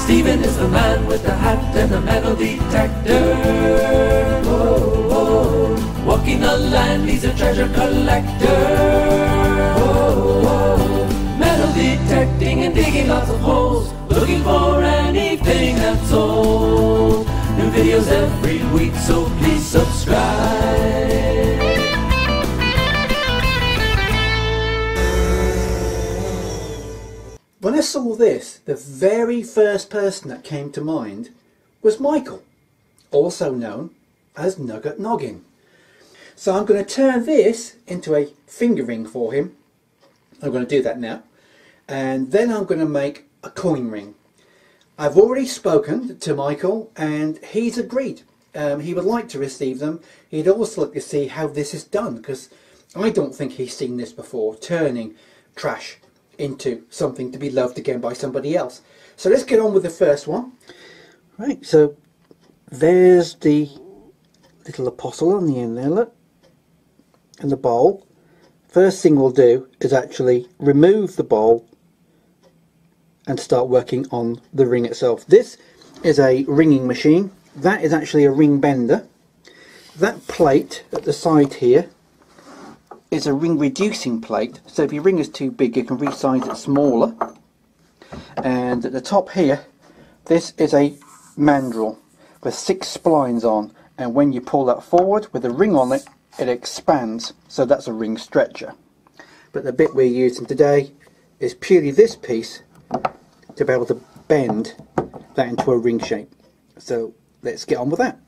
Stephen is the man with the hat and the metal detector. Oh, oh. Walking the land, he's a treasure collector. Oh, oh. Metal detecting and digging lots of holes, looking for anything that's old. New videos every week, so please subscribe. When I saw this, the very first person that came to mind was Michael, also known as Nugget Noggin. So I'm going to turn this into a finger ring for him. I'm going to do that now. And then I'm going to make a coin ring. I've already spoken to Michael and he's agreed. He would like to receive them. He'd also like to see how this is done, because I don't think he's seen this before, turning trash into something to be loved again by somebody else. So let's get on with the first one. Right, so there's the little apostle on the end there, look, and the bowl. First thing we'll do is actually remove the bowl and start working on the ring itself. This is a ringing machine. That is actually a ring bender. That plate at the side here is a ring reducing plate, so if your ring is too big you can resize it smaller. And at the top here, this is a mandrel with 6 splines on, and when you pull that forward with a ring on it, it expands, so that's a ring stretcher. But the bit we're using today is purely this piece to be able to bend that into a ring shape. So let's get on with that.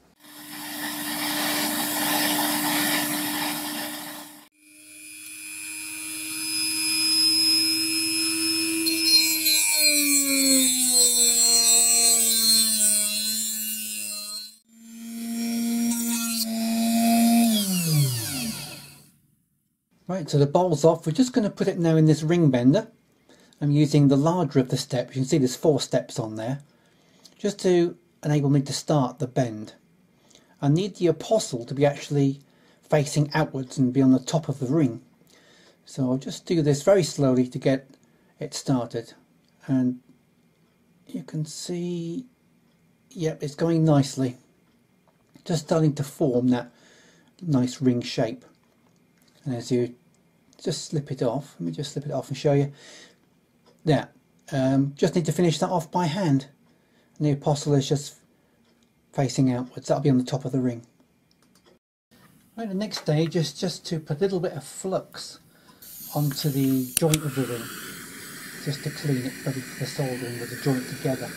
Right, so the bowl's off. We're just going to put it now in this ring bender. I'm using the larger of the steps. You can see there's 4 steps on there, just to enable me to start the bend. I need the apostle to be actually facing outwards and be on the top of the ring. So I'll just do this very slowly to get it started. And you can see, yep, it's going nicely. Just starting to form that nice ring shape. And as you just slip it off, let me just slip it off and show you. There, just need to finish that off by hand. And the apostle is just facing outwards. That'll be on the top of the ring. Right, the next stage is just to put a little bit of flux onto the joint of the ring, just to clean it ready for the soldering with the joint together.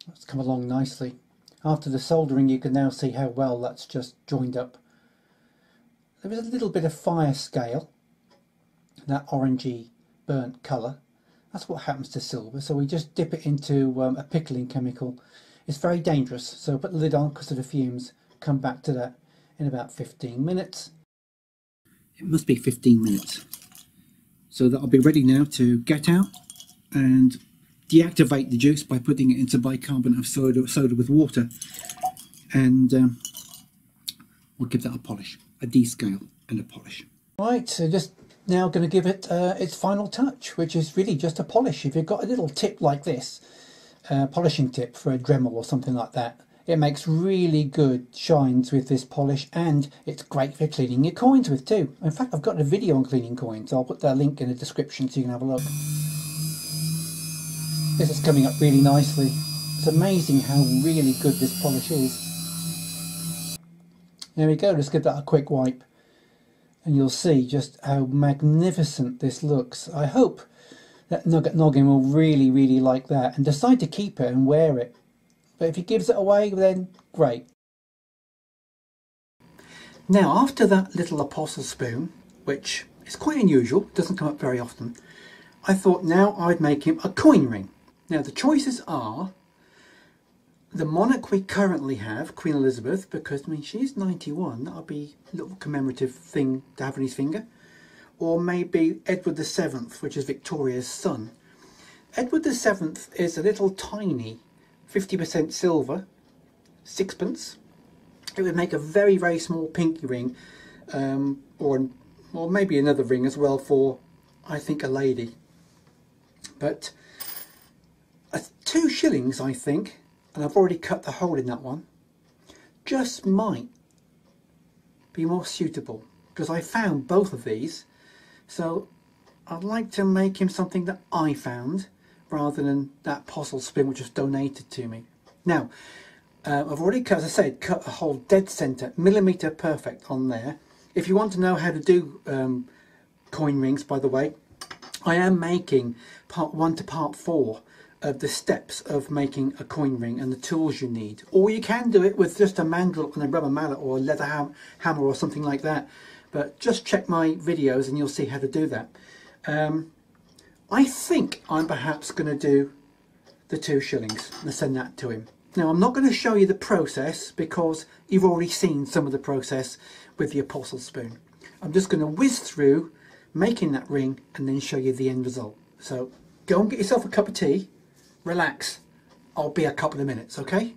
That's come along nicely. After the soldering you can now see how well that's just joined up. There is a little bit of fire scale, that orangey burnt colour. That's what happens to silver, so we just dip it into a pickling chemical. It's very dangerous, so put the lid on because of the fumes. Come back to that in about 15 minutes. It must be 15 minutes. So that'll be ready now to get out and deactivate the juice by putting it into bicarbonate of soda with water, and we'll give that a polish, a descale and a polish. Right, so just now going to give it its final touch, which is really just a polish. If you've got a little tip like this, polishing tip for a Dremel or something like that, it makes really good shines with this polish, and it's great for cleaning your coins with too. In fact, I've got a video on cleaning coins. I'll put that link in the description so you can have a look. This is coming up really nicely. It's amazing how really good this polish is. There we go, let's give that a quick wipe and you'll see just how magnificent this looks. I hope that Nugget Noggin will really like that and decide to keep it and wear it. But if he gives it away, then great. Now after that little apostle spoon, which is quite unusual, doesn't come up very often, I thought now I'd make him a coin ring. Now the choices are the monarch we currently have, Queen Elizabeth, because I mean she's 91, that'll be a little commemorative thing to have on his finger, or maybe Edward VII, which is Victoria's son. Edward VII is a little tiny 50% silver, 6pence. It would make a very small pinky ring, or maybe another ring as well for, I think, a lady. But 2 shillings, I think, and I've already cut the hole in that one, just might be more suitable, because I found both of these. So I'd like to make him something that I found rather than that postle spoon which was donated to me. Now, I've already cut, as I said, cut a hole dead centre, millimetre perfect on there. If you want to know how to do coin rings, by the way, I am making part 1 to part 4 of the steps of making a coin ring and the tools you need. Or you can do it with just a mandrel and a rubber mallet or a leather hammer or something like that. But just check my videos and you'll see how to do that. I think I'm perhaps going to do the 2 shillings and send that to him. Now, I'm not going to show you the process because you've already seen some of the process with the apostle spoon. I'm just going to whiz through making that ring and then show you the end result. So go and get yourself a cup of tea, relax. I'll be a couple of minutes, okay?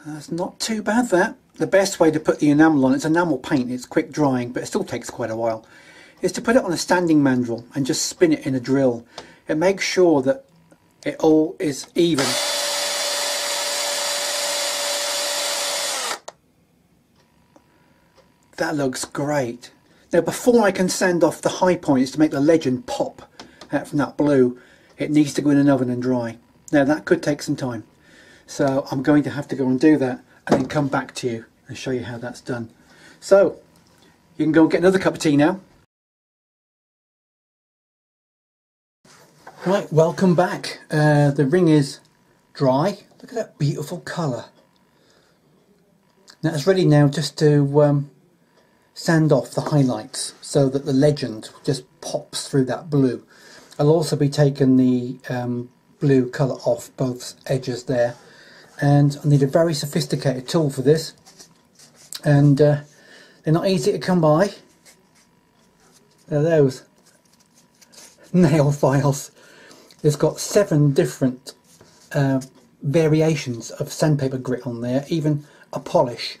That's not too bad, that. The best way to put the enamel on, it's enamel paint, it's quick drying, but it still takes quite a while, is to put it on a standing mandrel and just spin it in a drill. It makes sure that it all is even. That looks great. Now, before I can sand off the high points to make the legend pop out from that blue, it needs to go in an oven and dry. Now, that could take some time. So I'm going to have to go and do that and then come back to you and show you how that's done. So you can go and get another cup of tea now. Right, welcome back. The ring is dry. Look at that beautiful colour. Now it's ready now just to sand off the highlights so that the legend just pops through that blue. I'll also be taking the blue colour off both edges there. And I need a very sophisticated tool for this, and they're not easy to come by. They're those nail files. It's got 7 different variations of sandpaper grit on there, even a polish.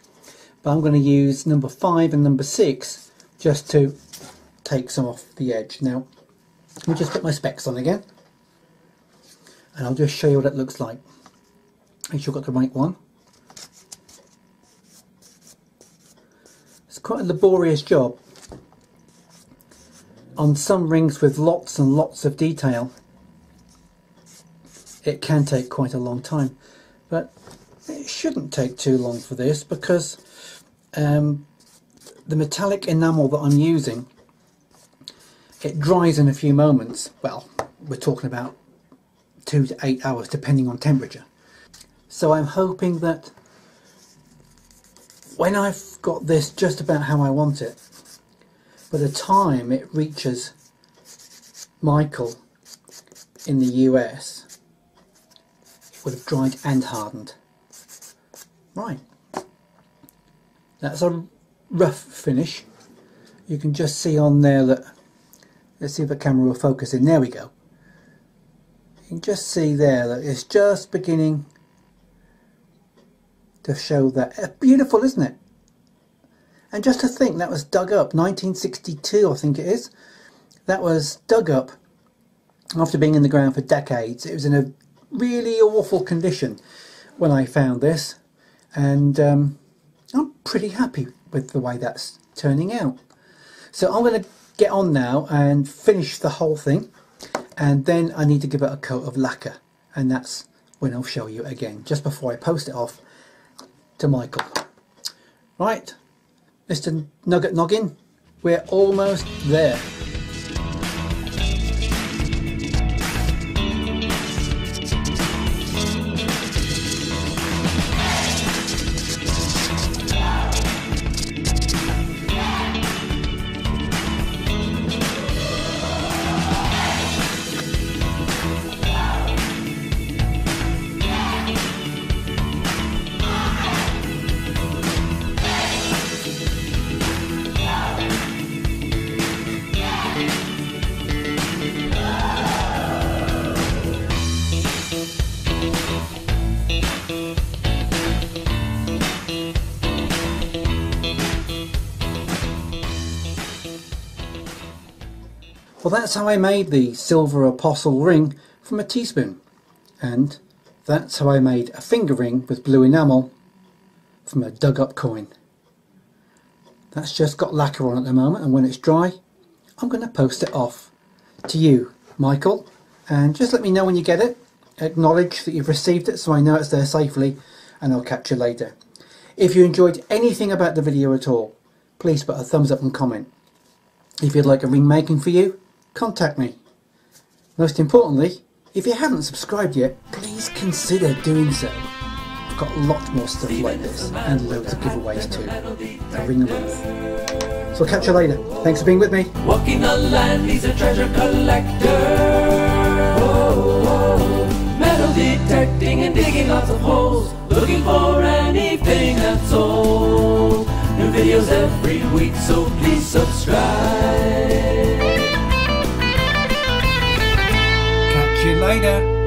But I'm going to use number 5 and number 6 just to take some off the edge. Now, let me just put my specs on again, and I'll just show you what it looks like. Make sure I've got the right one. It's quite a laborious job. On some rings with lots and lots of detail, it can take quite a long time. But it shouldn't take too long for this because the metallic enamel that I'm using, it dries in a few moments. Well, we're talking about 2 to 8 hours depending on temperature. So I'm hoping that when I've got this just about how I want it, by the time it reaches Michael in the US, it would have dried and hardened. Right, that's a rough finish. You can just see on there that, let's see if the camera will focus in, there we go. You can just see there that it's just beginning to show that. Beautiful, isn't it? And just to think, that was dug up 1962, I think it is. That was dug up after being in the ground for decades. It was in a really awful condition when I found this, and I'm pretty happy with the way that's turning out. So I'm going to get on now and finish the whole thing, and then I need to give it a coat of lacquer, and that's when I'll show you again, just before I post it off to Michael. Right, Mr. Nugget Noggin, we're almost there. Well, that's how I made the silver apostle ring from a teaspoon, and that's how I made a finger ring with blue enamel from a dug up coin. That's just got lacquer on at the moment, and when it's dry I'm going to post it off to you, Michael, and just let me know when you get it. Acknowledge that you've received it so I know it's there safely, and I'll catch you later. If you enjoyed anything about the video at all, please put a thumbs up and comment. If you'd like a ring making for you, contact me. Most importantly, if you haven't subscribed yet, please consider doing so. I've got lots more stuff like this and loads of giveaways too. A ring a month. So I'll catch you later. Thanks for being with me. Walking the land, he's a treasure collector. Metal detecting and digging lots of holes, looking for anything that's old. New videos every week, so please subscribe. See you later.